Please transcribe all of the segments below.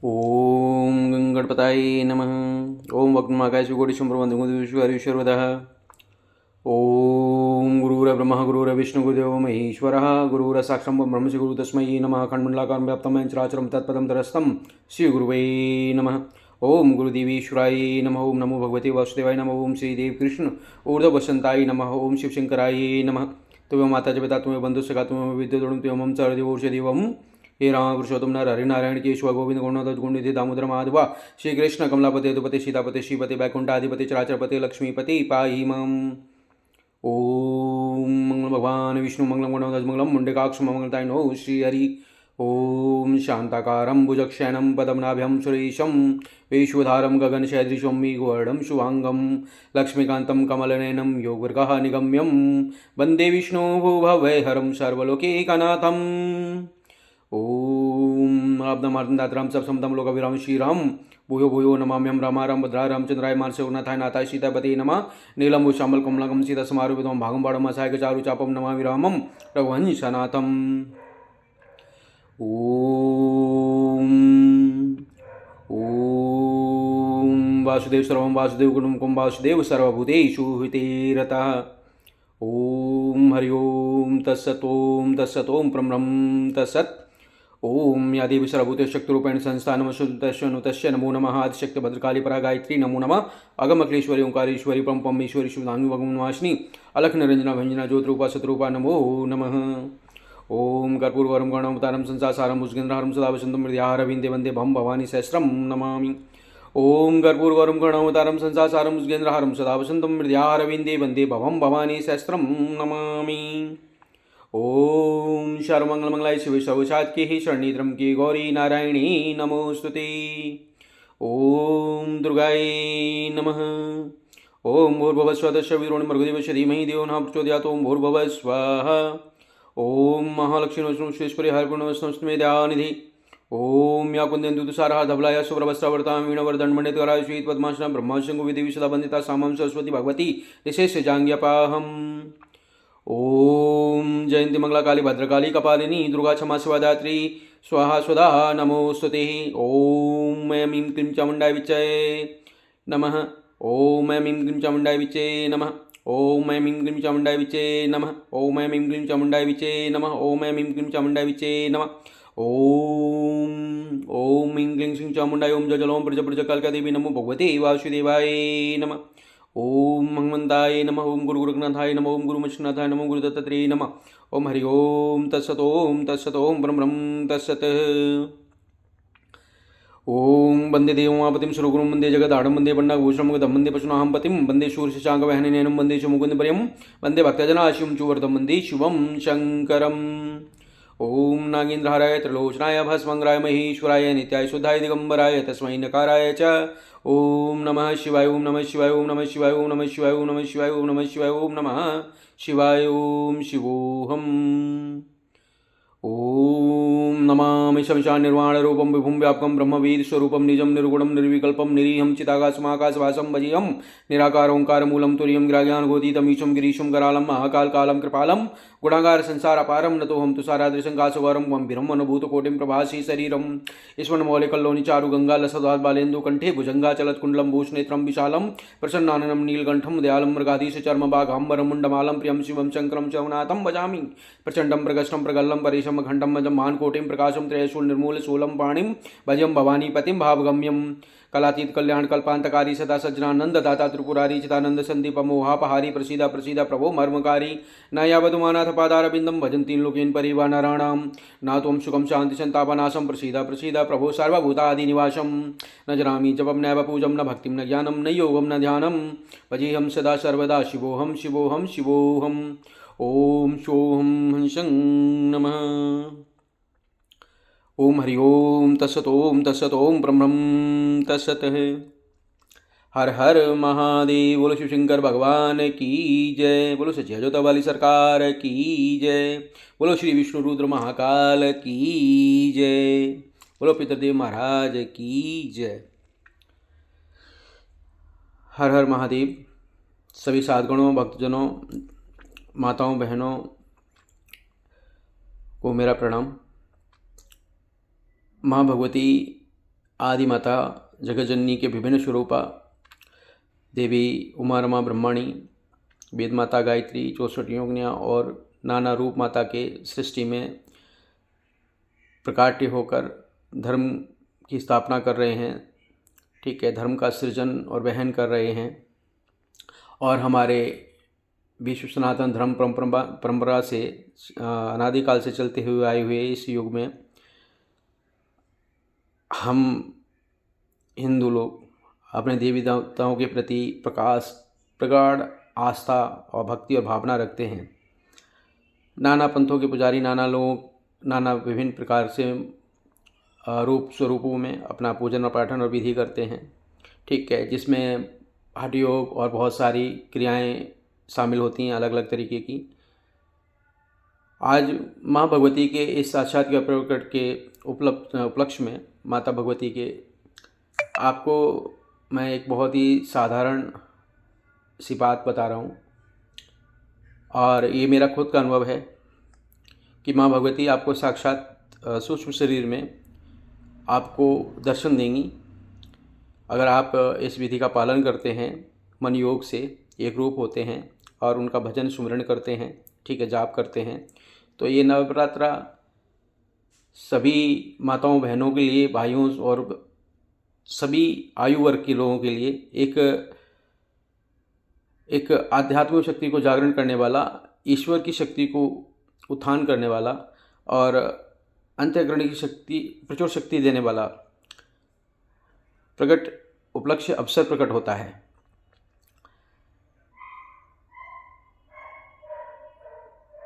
ओम गणपताय नमः। ओम वक्रमाकाय विश्वहरीश्वरवदः। ओम गुरुर्ब्रह्मा गुरुर्विष्णु गुरुदेवो महेश्वरः गुरुरसाक्षात् ब्रह्म गुरु तस्मै नमः। खण्डमण्डलाकारं व्याप्तं चराचरं तत्पदं तटस्थं श्रीगुरुवे नमः। ओम गुरुदेवीश्वराय नमः। ओम नमो भगवते वासुदेवाय नमः। ओम श्रीदेव कृष्ण ऊर्ध्ववसन्ताय नमः। ओम शिवशंकराय नमः। तुम्हें माता च पिता तुम्हें बंधु सखा तुम्हें विद्युत तुम्हें सर्वदेवोर्षदेवम् हे राम पुरुषोत्तम नर हरि नारायण केशव गोविंद गौणध्वज गुणनिधि दामोदर माधवा श्री कृष्ण कमलापति यदुपति सीतापति श्रीपति वैकुंठाधिपति चराचरपति लक्ष्मीपति पाहि माम्। ओम मंगल भगवान विष्णु मंगलम गणध्वज मंगलम मुंडकाक्ष मंगलताय नो श्री हरि। ओम शांताकारं भुजक्षयनं पद्मनाभं सुरेशं विश्वधारं गगनसदृशं मेघवर्णं शुभांगं लक्ष्मीकान्तं कमलनयनं योगवर्गः निगम्यं वन्दे विष्णुभुभवैहरं सर्वलोकैकनाथम्। ओम आब्दमार्दन दातराम सब समदम लोक विराम श्रीराम भूयो भूयो नमाम्यम रामाराम भद्रा रामचंद्राय मानसोनाथाय नाथाय सीतापते नमः। नीलम श्यामल कमलकम सीता समारूपितम भागम बाणम असायक चारु चापम नमामि रामम रघुवंशनाथम। ओम ओम वासुदेव सर्वं वासुदेव कुटुंबकं वासुदेव सर्वभूतेषु हितेरतः। ओम हरि ओम तत्सत् ओम तत्सत् ओम ब्रह्म तत्सत्। ओम या देवी सर्वभूत शक्तिरूपेण संस्था नमस्ते नमो नमः। आदिशक्ति भद्रकाली परा गायत्री नमो नमः। अगमक्लेश्वरी ओंकारेश्वरी परमपमेश्वरी शिवधांगी भगवानवासिनी अलख निरंजना भंजना ज्योतिरूपा सतरूपा नमो नमः। ओम कर्पूरवरम गणवतारम संसारसारम भुजगेन्द्रहारम सदा वसंतम हृदयारविंदे वंदे भम भवानी सहस्रम नमामि। ओम कर्पूरवरम गणवतारम संसारसारम भुजगेन्द्रहारम सदा वसंतम हृदयारविंदे वंदे भवम भवानी सहस्रम नमामि। ओम सर्वमंगलमंगलाय शिवे सर्वसात्के शरणित्रम्के गौरी नारायणी नमोस्तुते। ओम दुर्गाय नमः। ओम भूर्भुवस्वः वीरोर्भर्गदेवस्य धीमहि धियो न प्रचोदयात्। ओम भूर्भुवः स्वः। ओम महालक्ष्मी विश्वेश्वरी हरिपूर्णवस्मे दयानिधि। ओम या कुंदेन्दु तुषारः धवलाया शुभ्रवस्त्रावर्तां वीणवर्धनमण्डितकराय श्वेत पद्मासना ब्रह्माशंकु विदेवी सदा वन्दिता सामां सरस्वती भगवती निशेषजाङ्ग्यपाहम्। ओम जयंती मंगला काली भद्रकाली कपालिनी दुर्गा क्षमा शिवदात्री स्वाहा स्वधा नमोस्तुते। ओम ऐं ह्रीं क्लीं चामुण्डाय विच्चे नमः। ओम ऐं ह्रीं क्लीं चामुण्डाय विच्चे नमः। ओम ऐं ह्रीं क्लीं चामुण्डाय विच्चे नमः। ओम ऐं ह्रीं क्लीं चामुण्डाय विच्चे नमः। ओम ऐं ह्रीं क्लीं चामुण्डाय विच्चे नमः। ओम ह्रीं क्लीं श्रीं चामुण्डाय ओम जलोम प्रज प्रज कालिका नमो भगवते वासुदेवाय नमः। ओम भगवन्ताय नमः। ओम गुरुगुरुनाथाय नमः। ओम गुरुमच्छनाथाय नमः। गुरुदत्तात्रेय नमः। ओम हरि ओम तत्सत् ओम तत्सत् ओम ब्रह्म तत्सत्। ओम वंदे देवमापतिं सुरगुरुं वंदे जगदाडं वंदे पण्डाभूषणमुखदं वंदे पशूनाहं पतिं वंदे शूरशशाङ्कवहनिनयनं वंदे च मुकुन्दप्रियं वंदे भक्तजनाशिवं चूवर्धं वंदे शिवं शङ्करम्। ओम नागेन्द्रहाराय त्रिलोचनाय भस्मंगराय महेश्वराय नित्याय शुद्धाय दिगंबराय तस्मै नकाराय च ओम नमः शिवाय। ओम नमः शिवाय। ओम नमः शिवाय। ओम नमः शिवाय। ओम नमः शिवाय। ओम नमः शिवाय। ओम नमः शिवाय। ओम शिवोऽहम्। ओम नमामि शमशान निर्वाण रूपम विभुं व्यापकं ब्रह्मवेद स्वरूपम निजं निर्गुणं निर्विकल्पं निरीहं चिदाकाशमाकाशवासं भजेयं निराकार ओंकार मूलं तुरीयं गिराज्ञानगोतीतम् ईशं गिरीशं करालं महाकाल कालं कृपालं गुणागार संसार अपारं नतोऽहं तुषाराद्रिशङ्कासुवरं गम्भीरम् अनुभूतकोटिं प्रभासी शरीरम् ईश्वरमौलिकल्लोनि चारु गंगा लसद्वाद बालेन्दु कंठे भुजंगाचलत्कुण्डलं भूषणेत्रं विशालं प्रसन्नाननं नीलकण्ठं दयालं मृगाधीश चर्मबाघाम्बरं मुण्डमालं प्रियं शिवं शङ्करं चवनाथं भजामि प्रचण्डं प्रगष्टं प्रगल्लं परेशं खण्डं मजं मानकोटिं प्रकाशं त्रयशूल निर्मूल शूलं पाणिं भजं भवानीपतिं भावगम्यं कलातीत कल्याण कल्पांतकारी सदा सज्जनानंद दाता त्रिपुरारी चिदानंद संदीप मोहापहारी प्रसीदा प्रसीदा प्रभो मर्मकारी न यावदुमानाथ पादारविंदम भजन्ति लोकेन परिवानराणां न त्वं सुखं शांति संतापनाशं प्रसीदा प्रसीदा प्रभो सर्वभूतादिनिवासं न जनामि जपं नैव पूजं न भक्तिं न ज्ञानं न योगं न ध्यानं भजेऽहं सदा सर्वदा शिवोऽहं शिवोऽहं शिवोऽहम्। ओम शोऽहं हंसं नमः। ओम हरि ओम तत्सत् ओम तत्सत् ओम ब्रह्म तत्सत्। हर हर महादेव। बोलो शिव शंकर भगवान की जय। बोलो सच्चे जोता वाली सरकार की जय। बोलो श्री विष्णु रुद्र महाकाल की जय। बोलो पितृदेव महाराज की जय। हर हर महादेव। सभी साधगणों भक्तजनों माताओं बहनों को मेरा प्रणाम। माँ भगवती आदि माता जगज्जननी के विभिन्न स्वरूपा देवी उमा रमा ब्रह्मणी, वेद माता गायत्री, 64 योगिनियाँ और नाना रूप माता के सृष्टि में प्रकाट्य होकर धर्म की स्थापना कर रहे हैं। ठीक है, धर्म का सृजन और वहन कर रहे हैं। और हमारे विश्व सनातन धर्म परंपरा से अनादिकाल से चलते हुए आए हुए इस युग में हम हिंदू लोग अपने देवी देवताओं के प्रति प्रगाढ़ आस्था और भक्ति और भावना रखते हैं। नाना पंथों के पुजारी, नाना लोग नाना विभिन्न प्रकार से रूप स्वरूपों में अपना पूजन और पाठन और विधि करते हैं। ठीक है, जिसमें हठ योग और बहुत सारी क्रियाएं शामिल होती हैं अलग अलग तरीके की। आज माँ भगवती के इस साक्षात्कार प्रकट के उपलक्ष्य में माता भगवती के आपको मैं एक बहुत ही साधारण सी बात बता रहा हूँ, और ये मेरा खुद का अनुभव है कि माँ भगवती आपको साक्षात सूक्ष्म शरीर में आपको दर्शन देंगी अगर आप इस विधि का पालन करते हैं, मन योग से एक रूप होते हैं और उनका भजन सुमरण करते हैं। ठीक है, जाप करते हैं। तो ये नवरात्रा सभी माताओं बहनों के लिए, भाइयों और सभी आयु वर्ग के लोगों के लिए एक आध्यात्मिक शक्ति को जागरण करने वाला, ईश्वर की शक्ति को उत्थान करने वाला और अंतःकरण की शक्ति, प्रचुर शक्ति देने वाला प्रकट उपलक्ष्य अवसर प्रकट होता है।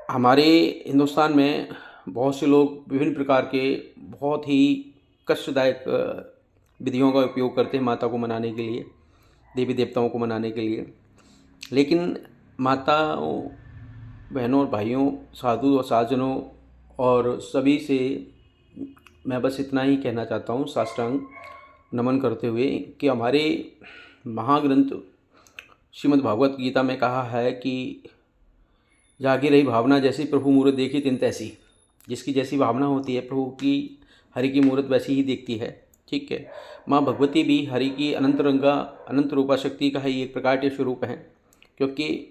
हमारे हिंदुस्तान में बहुत से लोग विभिन्न प्रकार के बहुत ही कष्टदायक विधियों का उपयोग करते हैं माता को मनाने के लिए, देवी देवताओं को मनाने के लिए। लेकिन माताओं, बहनों और भाइयों, साधु और साधजनों और सभी से मैं बस इतना ही कहना चाहता हूँ, साष्टांग नमन करते हुए, कि हमारे महाग्रंथ श्रीमद् भागवत गीता में कहा है कि जागी रही भावना जैसी प्रभु मूर्त देखी तिन तैसी। जिसकी जैसी भावना होती है प्रभु की, हरि की मूर्त वैसी ही दिखती है। ठीक है, माँ भगवती भी हरि की अनंत रूपा शक्ति का ही एक प्रकाट्य स्वरूप है, क्योंकि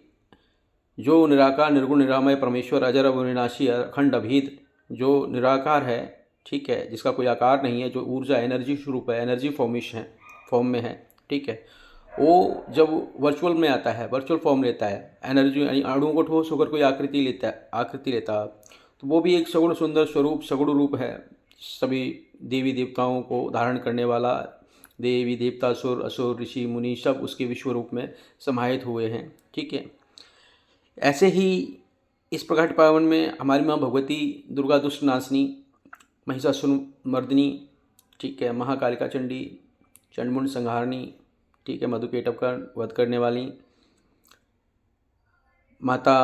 जो निराकार निर्गुण निरामय परमेश्वर अजर अविनाशी अखंड अभेद जो निराकार है, ठीक है, जिसका कोई आकार नहीं है, जो ऊर्जा एनर्जी स्वरूप है, एनर्जी फॉर्म में है। ठीक है, वो जब वर्चुअल में आता है, वर्चुअल फॉर्म लेता है, एनर्जी यानी अणुओं को ठोस होकर कोई आकृति लेता है, तो वो भी एक सगुण सुंदर स्वरूप, सगुण रूप है। सभी देवी देवताओं को धारण करने वाला, देवी देवता असुर ऋषि मुनि सब उसके विश्व रूप में समाहित हुए हैं। ठीक है, ऐसे ही इस प्रकट पावन में हमारी माँ भगवती दुर्गा दुष्ट नाशनी, महिषासुर मर्दिनी, ठीक है, महाकालिका चंडी, चंडमुंड संहारणी, ठीक है, मधुकेटव का वध करने वाली माता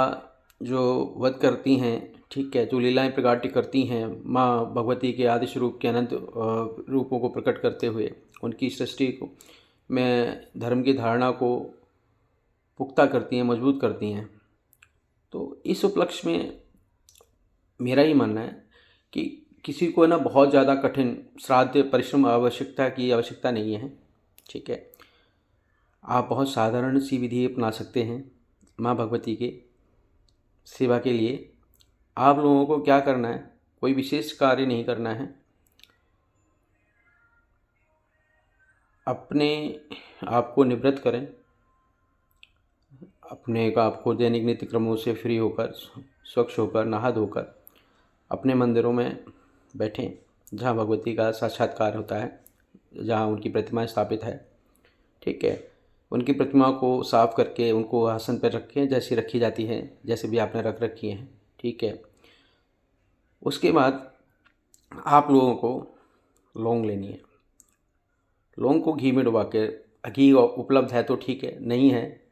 जो वध करती हैं, ठीक है, जो लीलाएं प्रकाट्य करती हैं, माँ भगवती के आदि स्वरूप के अनंत रूपों को प्रकट करते हुए उनकी सृष्टि को में धर्म की धारणा को पुख्ता करती हैं, मजबूत करती हैं। तो इस उपलक्ष्य में मेरा ही मानना है कि किसी को ना बहुत ज़्यादा कठिन श्राद्ध परिश्रम आवश्यकता नहीं है। ठीक है, आप बहुत साधारण सी विधि अपना सकते हैं माँ भगवती के सेवा के लिए। आप लोगों को क्या करना है, कोई विशेष कार्य नहीं करना है, अपने आप को निवृत्त करें, अपने आप को दैनिक नित्य क्रमों से फ्री होकर, स्वच्छ होकर, नहा धोकर अपने मंदिरों में बैठें जहाँ भगवती का साक्षात्कार होता है, जहाँ उनकी प्रतिमा स्थापित है। ठीक है, उनकी प्रतिमा को साफ करके उनको आसन पर रखें, जैसी रखी जाती है, जैसे भी आपने रख रखी हैं। ठीक है, उसके बाद आप लोगों को लौंग लेनी है। लौंग को घी में डुबा के, घी उपलब्ध है तो ठीक है, नहीं है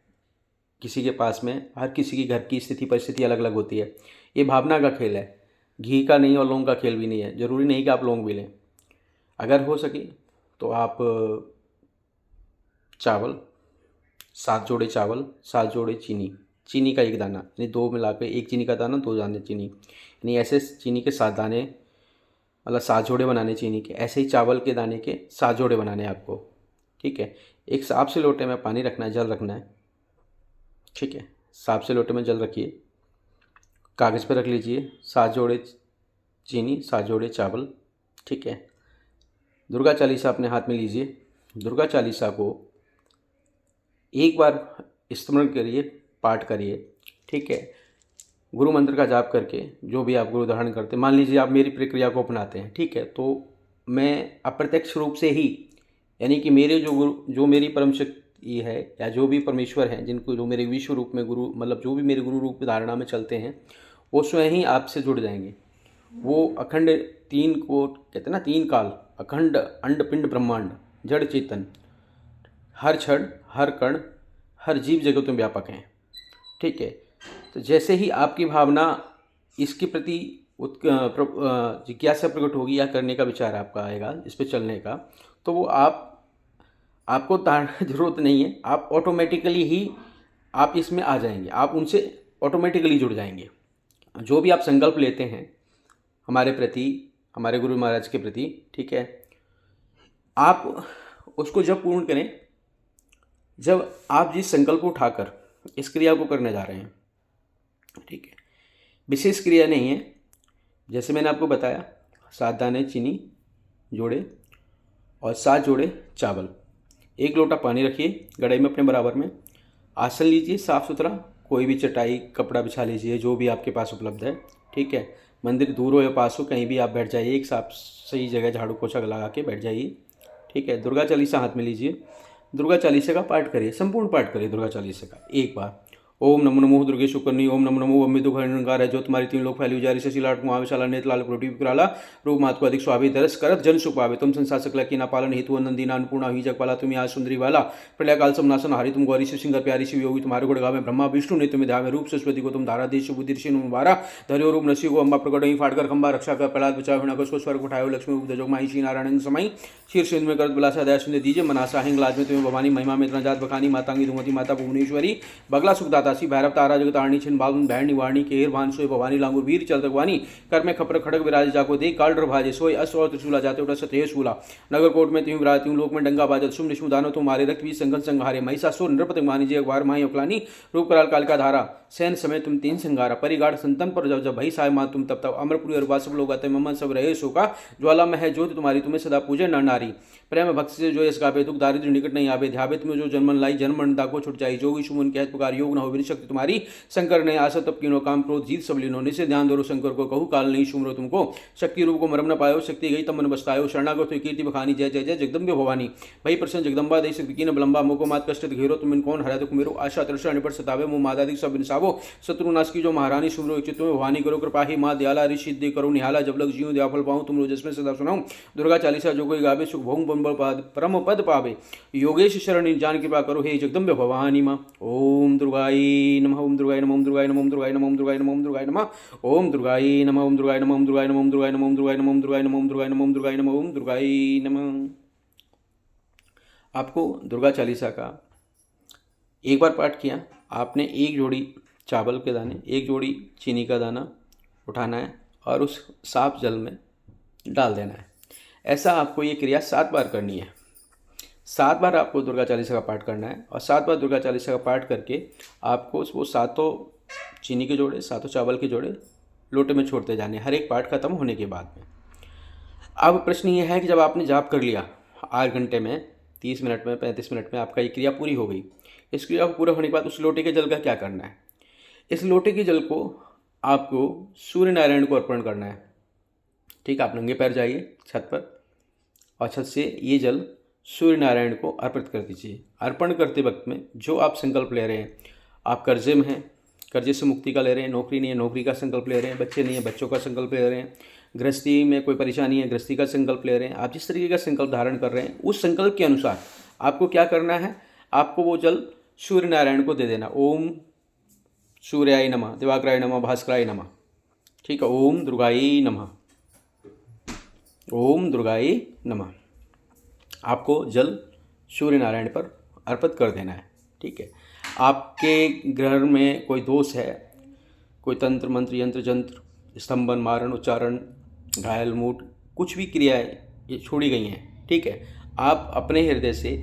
किसी के पास में, हर किसी की घर की स्थिति परिस्थिति अलग अलग होती है, ये भावना का खेल है, घी का नहीं और लौंग का खेल भी नहीं है। ज़रूरी नहीं कि आप लौंग भी लें, अगर हो सके तो आप चावल, 7 जोड़े चावल, 7 जोड़े चीनी का 1 दाना, यानी 2 मिला के 1 चीनी का दाना, 2 दाने चीनी, यानी ऐसे चीनी के 7 दाने मतलब 7 जोड़े बनाने चीनी के, ऐसे ही चावल के दाने के 7 जोड़े बनाने हैं आपको। ठीक है, एक साफ से लोटे में पानी रखना है, जल रखना है। ठीक है, साफ से लोटे में जल रखिए, कागज़ पर रख लीजिए 7 जोड़े चीनी, 7 जोड़े चावल। ठीक है, दुर्गा चालीसा अपने हाथ में लीजिए। दुर्गा चालीसा को एक बार स्मरण करिए, पाठ करिए। ठीक है, गुरु मंत्र का जाप करके, जो भी आप गुरु धारण करते हैं, मान लीजिए आप मेरी प्रक्रिया को अपनाते हैं। ठीक है, तो मैं अप्रत्यक्ष रूप से ही, यानी कि मेरे जो गुरु, जो मेरी परम शक्ति है या जो भी परमेश्वर हैं, जिनको जो मेरे विश्व रूप में गुरु, मतलब जो भी मेरे गुरु रूप धारणा में चलते हैं, वो स्वयं ही आपसे जुड़ जाएंगे। वो अखंड 3 को कहते हैं ना, 3 काल, अखंड अंड पिंड ब्रह्मांड जड़ चेतन, हर क्षण हर कण हर जीव जगत में व्यापक हैं। ठीक है, तो जैसे ही आपकी भावना इसके प्रति जिज्ञासा प्रकट होगी या करने का विचार आपका आएगा इस पर चलने का, तो वो आपको तारने की ज़रूरत नहीं है, आप ऑटोमेटिकली ही आप इसमें आ जाएंगे, आप उनसे ऑटोमेटिकली जुड़ जाएंगे। जो भी आप संकल्प लेते हैं हमारे प्रति, हमारे गुरु महाराज के प्रति, ठीक है, आप उसको जब पूर्ण करें, जब आप जिस संकल्प को उठाकर इस क्रिया को करने जा रहे हैं। ठीक है, विशेष क्रिया नहीं है, जैसे मैंने आपको बताया 7 दाने चीनी जोड़े और 7 जोड़े चावल, 1 लोटा पानी रखिए गड़ाई में अपने बराबर में, आसन लीजिए साफ़ सुथरा, कोई भी चटाई कपड़ा बिछा लीजिए जो भी आपके पास उपलब्ध है। ठीक है, मंदिर दूर हो या पास हो, कहीं भी आप बैठ जाइए, एक साफ सही जगह झाड़ू पोछा लगा के बैठ जाइए। ठीक है, दुर्गा चालीसा हाथ में लीजिए, दुर्गा चालीसा का पाठ करिए, संपूर्ण पाठ करिए दुर्गा चालीसा का एक बार। ओम नमो नमो दुर्गे शुक्रनी, ओम नमो नमो अमृत घनकार है, जो तुम्हारी 3 लोग फैली उजारी से शिलाट महाविशाला नेत्र लाल प्रोटी विकराला रूप मात को अधिक स्वाभि तरस करत जन सुपावे, तुम संसार सकला की नापालन हेतु नंदीना अन्नपूर्णा हुई जगपाला, तुम आज सुंदरी वाला प्रलय काल समनासन हारी, तुम गौरी शिव सिंगर प्यारी शिव योगी, तुम्हारे गुण गावे ब्रह्मा विष्णु ने तुम्हें ध्यावे, रूप सरस्वती को तुम धारा देश बुद्धि ऋषि मुबारा धर्यो रूप नसी को अम्बा प्रकट फाड़कर खंबा रक्षा कर प्रहलाद बचाओ हिणा को स्वर्ग उठाओ, लक्ष्मी रूप दजो माई श्री नारायण समय शीर सिंध में कर बिलासा दया सुंदर दीजिए, मनासा हिंगलाज में तुम्हें भवानी महिमा में इतना जात बखानी, मातांगी धुमती माता भुवनेश्वरी बगला सुखदातासी भैरव तारा जगतारणी छिन बाल भैर निवारणी केर भान सोय भवानी लांगुर वीर चल तकवानी, कर में खपर खड़क विराज जाको दे काल डर भाजे सोय अस्त्र और त्रिशूला जाते उठा सत्य शूला, नगर कोट में तुम विराज लोक में डंगा बाजत सुम निशु दानो तुम्हारे रक्त भी संगन संहारे, महिषासुर नृपत मानी जय अखबार माही अकलानी, रूप कराल काल का धारा सैन समय तुम 3 संगारा, परिगाढ़ संतन पर जब जब भई साय माँ तुम तब तब, अमरपुरी और सब लोग आते ममन सब रहे शोका, ज्वाला में है ज्योति तुम्हारी तुम्हें सदा पूजे नर नारी, प्रेम भक्ति से जो यश गावे दुख दारिद्र निकट नहीं आवे, ध्यावे तुम्हें जो जन्मन लाई जन्म को छुट जाई, जोगी सुमन कहत पुकार योग न हो विनि शक्ति तुम्हारी, शंकर ने आशा तप कीनो काम क्रोध जीत सब लीनो, निसे ध्यान दो शंकर को कहू काल नहीं सुमरो तुमको, शक्ति रूप को मरम न पायो, शक्ति गई तब मन बसतायो, शरणागत हुई कीर्ति बखानी, जय जय जय जगदम्बे भवानी, भई प्रसन्न जगदम्बा दे शक्ति कीन बलम्बा, मोको मात कष्ट घेरो तुम इन कौन हरा दुख मेरो, आशा तृष्णा निपट सतावे मुँह मादादिक सब इंसावो, शत्रु नाश की जो महारानी सुमरो इच्छित तुम्हें भवानी करो कृपा ही माँ दयाला ऋषि दे करो निहाला, जब लग जीव दयाफल पाऊँ तुम रोजस में सदा सुनाऊं, दुर्गा चालीसा जो कोई गावे सुख भोग परम पद पावे, योगेश शरण जान कृपा करो हे जगदम्बे भवानी माँ। ओम दुर्गाई नमः, ओम दुर्गाई नमः, ओम दुर्गाई नमः, ओम दुर्गाई नमः, ओम दुर्गाई नमः, ओम दुर्गाई नमः, ओम दुर्गाई नमः, ओम दुर्गाई नमः, ओम दुर्गाई नमः, ओम दुर्गाई नमः, ओम दुर्गाई नमः, ओम दुर्गाई नमः, ओम दुर्गाई नमः, ओम दुर्गाई नमः, ओम दुर्गाई नमः। आपको दुर्गा चालीसा का एक बार पाठ किया आपने, 1 जोड़ी चावल के दाने, 1 जोड़ी चीनी का दाना उठाना है और उस साफ जल में डाल देना है। ऐसा आपको ये क्रिया 7 बार करनी है। 7 बार आपको दुर्गा चालीसा का पाठ करना है और 7 बार दुर्गा चालीसा का पाठ करके आपको वो 7 चीनी के जोड़े 7 चावल के जोड़े लोटे में छोड़ते जाने, हर एक पाठ खत्म होने के बाद में। अब प्रश्न ये है कि जब आपने जाप कर लिया 8 घंटे में, 30 मिनट में, 35 मिनट में आपका ये क्रिया पूरी हो गई, इस क्रिया को पूरा होने के बाद उस लोटे के जल का क्या करना है? इस लोटे के जल को आपको सूर्य नारायण को अर्पण करना है। ठीक, आप नंगे पैर जाइए छत पर और छत से ये जल सूर्य नारायण को अर्पित कर दीजिए। अर्पण करते वक्त में जो आप संकल्प ले रहे हैं, आप कर्जे में हैं, कर्जे से मुक्ति का ले रहे हैं, नौकरी नहीं है नौकरी का संकल्प ले रहे हैं, बच्चे नहीं है बच्चों का संकल्प ले रहे हैं, गृहस्थी में कोई परेशानी है गृहस्थी का संकल्प ले रहे हैं, आप जिस तरीके का संकल्प धारण कर रहे हैं उस संकल्प के अनुसार आपको क्या करना है, आपको वो जल सूर्य नारायण को दे देना। ओम सूर्याय नमः, दिवाकराय नमः, भास्कराय नमः। ठीक है, ओम दुर्गाई नमः, ओम दुर्गाई नमः। आपको जल सूर्य नारायण पर अर्पित कर देना है। ठीक है, आपके घर में कोई दोष है, कोई तंत्र मंत्र यंत्र जंत्र स्तंभन मारण उच्चारण घायल मूठ कुछ भी क्रियाएं ये छोड़ी गई हैं, ठीक है। आप अपने हृदय से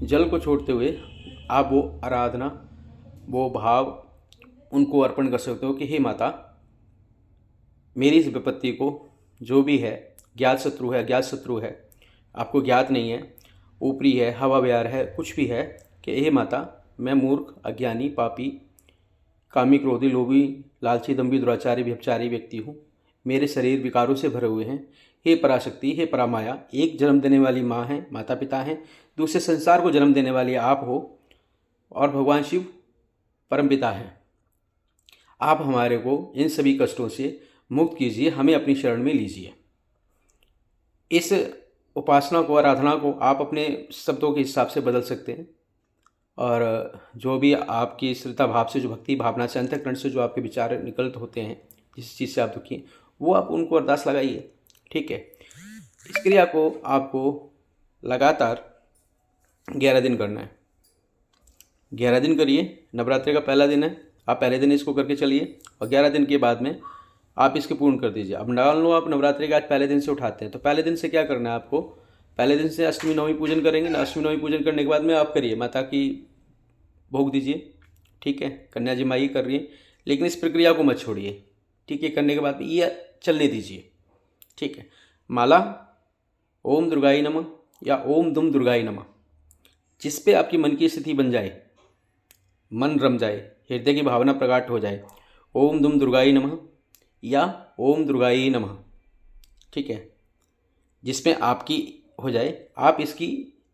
जल को छोड़ते हुए आप वो आराधना, वो भाव उनको अर्पण कर सकते हो कि हे माता, मेरी इस विपत्ति को, जो भी है, ज्ञात शत्रु है अज्ञात शत्रु है, आपको ज्ञात नहीं है, ऊपरी है, हवा विहार है, कुछ भी है, कि हे माता, मैं मूर्ख, अज्ञानी, पापी, कामी, क्रोधी, लोभी, लालची, दंभी, दुराचारी, व्यभिचारी व्यक्ति हूँ। मेरे शरीर विकारों से भरे हुए हैं। हे पराशक्ति, हे परामाया, एक जन्म देने वाली माँ है, माता पिता हैं, दूसरे संसार को जन्म देने वाली आप हो, और भगवान शिव परमपिता हैं। आप हमारे को इन सभी कष्टों से मुक्त कीजिए, हमें अपनी शरण में लीजिए। इस उपासना को, आराधना को आप अपने शब्दों के हिसाब से बदल सकते हैं, और जो भी आपकी श्रद्धा भाव से, जो भक्ति भावना से, अंतःकरण से जो आपके विचार निकलित होते हैं, जिस चीज़ से आप दुखी हैं, वो आप उनको अरदास लगाइए, ठीक है। इस क्रिया को आपको लगातार 11 दिन करना है। 11 दिन करिए। नवरात्रि का पहला दिन है, आप पहले दिन इसको करके चलिए, और 11 दिन के बाद में आप इसके पूर्ण कर दीजिए। अब मान लो आप नवरात्रि का आज पहले दिन से उठाते हैं, तो पहले दिन से क्या करना है आपको, पहले दिन से अष्टमी नवमी पूजन करेंगे ना। अष्टमी नवमी पूजन करने के बाद में आप करिए, माता की भोग दीजिए, ठीक है। कन्या जी माई कर रही है, लेकिन इस प्रक्रिया को मत छोड़िए, ठीक है। करने के बाद में ये चलने दीजिए, ठीक है। माला ओम दुर्गाई नमः या ओम दुम दुर्गाई नमः, जिस पे आपकी मन की स्थिति बन जाए, मन रम जाए, हृदय की भावना प्रकट हो जाए, ओम दुम दुर्गाई नमः या ओम दुर्गाई नमः, ठीक है। जिसमें आपकी हो जाए, आप इसकी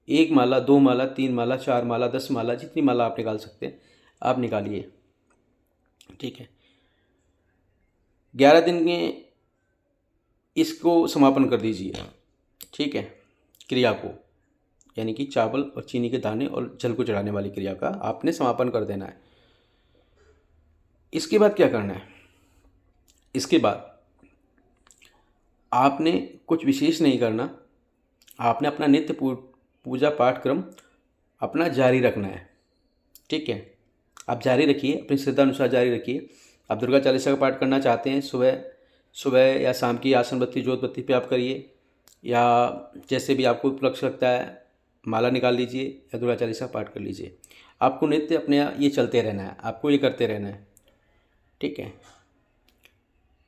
1 माला, 2 माला, 3 माला, 4 माला, 10 माला, जितनी माला आप निकाल सकते हैं आप निकालिए, ठीक है। 11 दिन में इसको समापन कर दीजिए, ठीक है। क्रिया को, यानी कि चावल और चीनी के दाने और जल को चढ़ाने वाली क्रिया का आपने समापन कर देना है। इसके बाद क्या करना है, इसके बाद आपने कुछ विशेष नहीं करना, आपने अपना नित्य पूजा पाठ क्रम अपना जारी रखना है, ठीक है। आप जारी रखिए, अपनी श्रद्धा अनुसार जारी रखिए। आप दुर्गा चालीसा का पाठ करना चाहते हैं, सुबह सुबह या शाम की आसन बत्ती जोत बत्ती पे आप करिए, या जैसे भी आपको उपलक्ष लगता है, माला निकाल लीजिए या दुर्गा चालीसा पाठ कर लीजिए। आपको नित्य अपने ये चलते रहना है, आपको ये करते रहना है, ठीक है।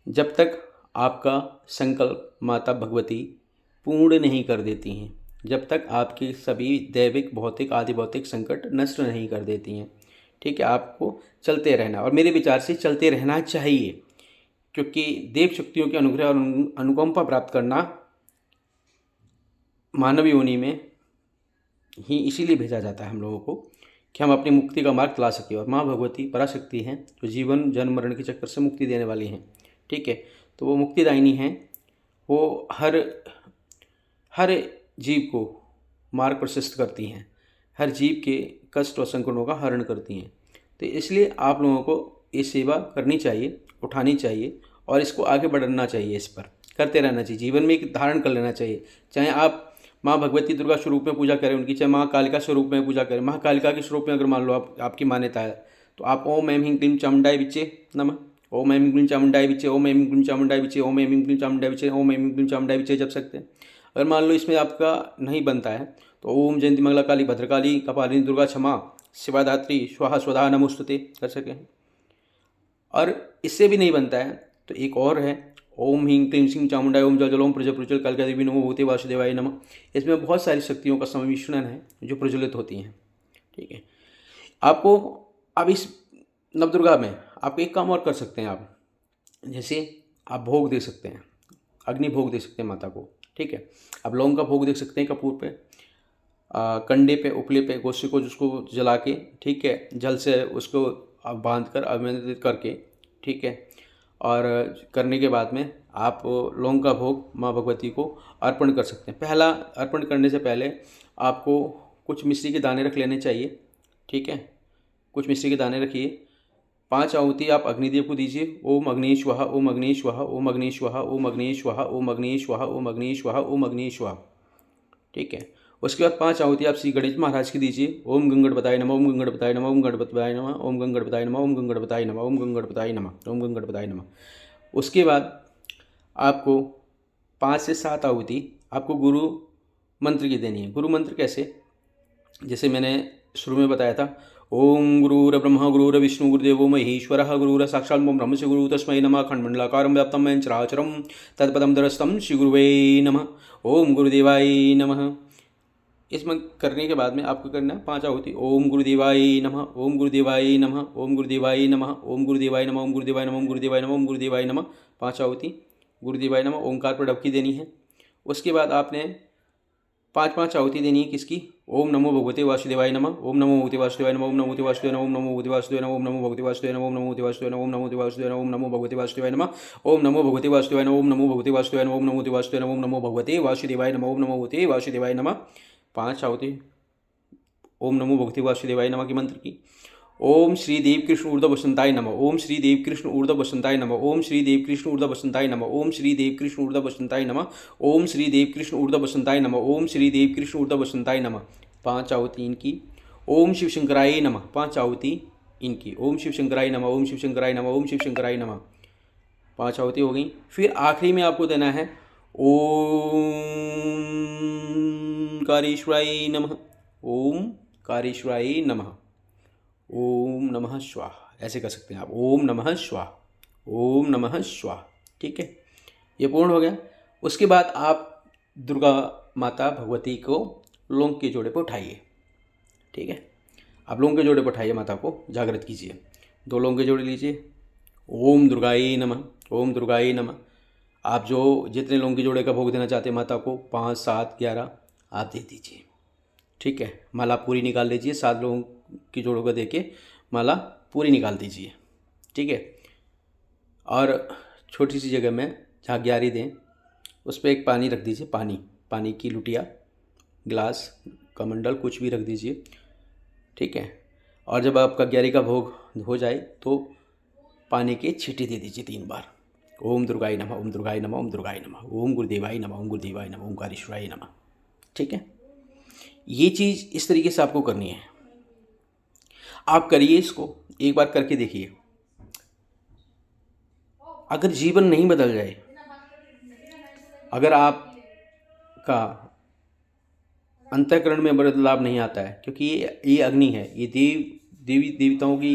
जब तक आपका संकल्प माता भगवती पूर्ण नहीं कर देती हैं, जब तक आपके सभी दैविक, भौतिक, आदि भौतिक संकट नष्ट नहीं कर देती हैं, ठीक है। आपको चलते रहना, और मेरे विचार से चलते रहना चाहिए, क्योंकि देव शक्तियों के अनुग्रह और अनुकंपा प्राप्त करना मानव योनि में ही इसीलिए भेजा जाता है हम लोगों को, कि हम अपनी मुक्ति का मार्ग तलाश सकें। और माँ भगवती पराशक्ति हैं, जो जीवन जन्म मरण के चक्कर से मुक्ति देने वाली हैं, ठीक है। तो वो मुक्तिदायिनी हैं, वो हर जीव को मार्ग प्रशस्त करती हैं, हर जीव के कष्ट और संकटों का हरण करती हैं। तो इसलिए आप लोगों को ये सेवा करनी चाहिए, उठानी चाहिए, और इसको आगे बढ़ना चाहिए, इस पर करते रहना चाहिए, जीवन में एक धारण कर लेना चाहिए। चाहे आप माँ भगवती दुर्गा स्वरूप में पूजा करें उनकी, चाहे माँ कालिका स्वरूप में पूजा करें। माँ कालिका के स्वरूप में अगर मान लो आपकी मान्यता है, तो आप ओम ऐं ह्रीं क्लीं चामुंडाय विचे नमः, ओम ऐं ह्रीं क्लीं चामुंडाय विचे, ओम ऐं ह्रीं क्लीं चामुंडाय विचे, ओम ऐं ह्रीं क्लीं चामुंडाय विचे, ओम ऐं ह्रीं क्लीं चामुंडाय विचे जप सकते हैं। अगर मान लो इसमें आपका नहीं बनता है, तो ओम जयंती मंगला काली भद्रकाली कपालिनी दुर्गा क्षमा शिवा धात्री स्वाहा स्वधा नमोस्तुते कर सकें। और इससे भी नहीं बनता है तो एक और है, ओम ह्रीं क्लीं श्रीं चामुंडाय ओम जल जलोम प्रज प्रज्वल कालिका देवी नमो भूते वासुदेवाय नमः। इसमें बहुत सारी शक्तियों का सम्मिश्रण है जो प्रज्वलित होती हैं, ठीक है। आपको अब इस नवदुर्गा में आप एक काम और कर सकते हैं, आप जैसे आप भोग दे सकते हैं, अग्नि भोग दे सकते हैं माता को, ठीक है। आप लौंग का भोग दे सकते हैं कपूर पे, कंडे पे, उपले पे, गोसे को जिसको जला के, ठीक है, जल से उसको आप बांध कर अभिमंत्रित करके, ठीक है। और करने के बाद में आप लौंग का भोग माँ भगवती को अर्पण कर सकते हैं। पहला अर्पण करने से पहले आपको कुछ मिश्री के दाने रख लेने चाहिए, ठीक है। कुछ मिश्री के दाने रखिए। 5 आहुति आप अग्निदेव को दीजिए। ओम अग्नि स्वाहा, ओम अग्नि स्वाहा, ओम अग्नि स्वाहा, ओम अग्नि स्वाहा, ओम अग्नि स्वाहा, ओम अग्नि स्वाहा, ओम अग्नि स्वाहा, ठीक है। उसके बाद 5 आहुति आप श्री गणेश महाराज की दीजिए। ओम गंगणपताय नमः, ओम गंगणपताय नमः, ओम गणपतये नमः, ओम गंगणपताय नमः, ओम गंगणपताय नमः, ओम गंगणपताय नमः, ओम गंगणपताय नमः। उसके बाद आपको 5 से 7 आहुति आपको गुरु मंत्र की देनी है। गुरु मंत्र कैसे, जैसे मैंने शुरू में बताया था, ओम गुरुर्ब्रह्मा गुरुर्विष्णु गुरुदेवो महेश्वरः गुरुर साक्षात् ब्रह्म से गुरु तस्मै नमः। खंडमंडलाकारं व्याप्तं येन चराचरं तत्पदं दरस्तं श्री गुरुवे नमः। ओम गुरुदेवाय नमः। इसमें करने के बाद में आपको करना है 5 आहुति। ओम गुरुदेवाय नमः, ओम गुरुदेवाय नमः, ओम गुरुदेवाय नमः, ओम गुरुदेवाय नमः, ओम गुरुदेवाय नमः, ओम गुरुदेवाय नमः, ओम गुरुदेवाय नमः। 5 आहुति गुरुदेवाय नमः ओंकार पर डबकी देनी है। उसके बाद आपने 5 आहुति देनी है किसकी, ओम नमो भगवते वासुदेवाय नमः, ओम नमो भगवते वासुदेवाय नमः, ओम नमो भगवते वासुदेवाय नमः, ओम नमो भगवते वासुदेवाय नमः, ओम नमो भगवते वासुदेवाय नमः, ओम नमो भगवते वासुदेवाय नमः, ओम नमो भगवते वासुदेवाय नमः, ओम नमो भगवते वासुदेवाय नमः, ओम नमो भगवते वासुदेवाय नमः, ओम नमो भगवते वासुदेवाय नमः, ओम नमो भगवते वासुदेवाय नमः, ओम नमो भगवते वासुदेवाय नमः। 5 आहुति ओम नमो भगवते वासुदेवाय नमः के मंत्र की। ओम श्री देव कृष्ण ऊर्ध्व वसंताय नमः, ओम श्री देव कृष्ण ऊर्ध्व वसंताय नमः, ओम श्री देव कृष्ण ऊर्ध्व वसंताय नमः, ओम श्री देव कृष्ण ऊर्ध्व वसंताय नमः, ओम श्री देव कृष्ण ऊर्ध्व वसंताय नमः, ओम श्री देव कृष्ण ऊर्ध्व वसंताय नमः। 5 आहुति इनकी। ओम शिव शंकराय नमः। 5 आहुति इनकी। ओम शिव शंकराय नमः, ओम शिव शंकराय नमः, ओम शिव शंकराय नमः। 5 आहुति हो गई। फिर आखिरी में आपको देना है ओम कारेश्वराय नमः, ओम कारेश्वराय नमः, ओम नमः स्वाहा। ऐसे कर सकते हैं आप, ओम नमः स्वाहा, ओम नमः स्वाहा। ठीक है, ये पूर्ण हो गया। उसके बाद आप दुर्गा माता भगवती को लौंग के जोड़े पर उठाइए। ठीक है, आप लौंग के जोड़े पर उठाइए, माता को जागृत कीजिए। 2 लौंग के जोड़े लीजिए। ओम दुर्गाय नमः, ओम दुर्गाय नमः। आप जो जितने लौंग के जोड़े का भोग देना चाहते हैं माता को, 5, 7, 11 आप दे दीजिए। ठीक है, माला पूरी निकाल लीजिए। 7 लोगों की जोड़ों को देके माला पूरी निकाल दीजिए। ठीक है, और छोटी सी जगह में जहाँ ग्यारी दें उस पर एक पानी रख दीजिए। पानी की लुटिया, गिलास, कमंडल कुछ भी रख दीजिए। ठीक है, और जब आपका ग्यारी का भोग हो जाए तो पानी के छींटे दे दीजिए 3 बार। ओम दुर्गाय नमः, ओम दुर्गाय नमः, ओम दुर्गाय नमः, ओम गुरुदेवाय नमः, ओम गुरुदेवाय नमः, ओंकारेश्वराय नमः। ठीक है, ये चीज़ इस तरीके से आपको करनी है। आप करिए, इसको एक बार करके देखिए। अगर जीवन नहीं बदल जाए, अगर आपका अंतःकरण में बदलाव नहीं आता है, क्योंकि ये अग्नि है, ये देवी देवताओं की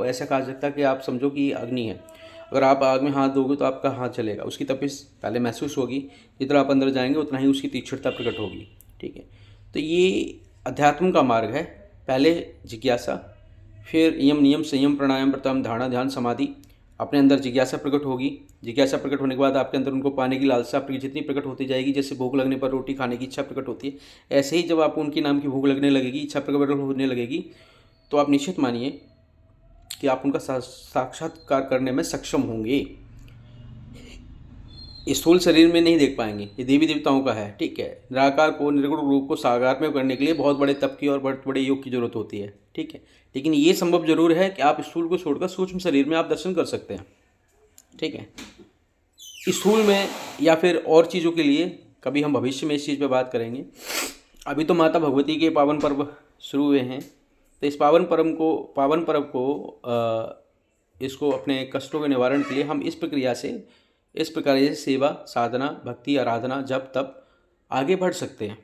ऐसा कहा सकता है कि आप समझो कि ये अग्नि है। अगर आप आग में हाथ दोगे तो आपका हाथ जलेगा, उसकी तपिश पहले महसूस होगी, जितना आप अंदर जाएंगे उतना ही उसकी तीक्ष्णता प्रकट होगी। ठीक है, तो ये अध्यात्म का मार्ग है। पहले जिज्ञासा, फिर यम नियम संयम प्राणायाम प्रथम धारणा ध्यान समाधि। अपने अंदर जिज्ञासा प्रकट होगी। जिज्ञासा प्रकट होने के बाद आपके अंदर उनको पाने की लालसा आपकी जितनी प्रकट होती जाएगी, जैसे भूख लगने पर रोटी खाने की इच्छा प्रकट होती है, ऐसे ही जब आपको उनके नाम की भूख लगने लगेगी, इच्छा प्रकट होने लगेगी, तो आप निश्चित मानिए कि आप उनका साक्षात्कार करने में सक्षम होंगे। स्थूल शरीर में नहीं देख पाएंगे, ये देवी देवताओं का है। ठीक है, निराकार को, निर्गुण रूप को साकार में करने के लिए बहुत बड़े तप की और बहुत बड़े योग की जरूरत होती है। ठीक है, लेकिन ये संभव जरूर है कि आप स्थूल को छोड़कर सूक्ष्म शरीर में आप दर्शन कर सकते हैं। ठीक है, स्थूल में या फिर और चीज़ों के लिए कभी हम भविष्य में इस चीज़ पे बात करेंगे। अभी तो माता भगवती के पावन पर्व शुरू हुए हैं, तो इस पावन पर्व को इसको अपने कष्टों के निवारण के लिए हम इस प्रकार से सेवा, साधना, भक्ति, आराधना, जप, तप आगे बढ़ सकते हैं।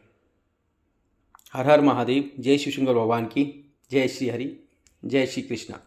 हर हर महादेव। जय शिव शंकर भगवान की जय। श्री हरि, जय श्री कृष्णा।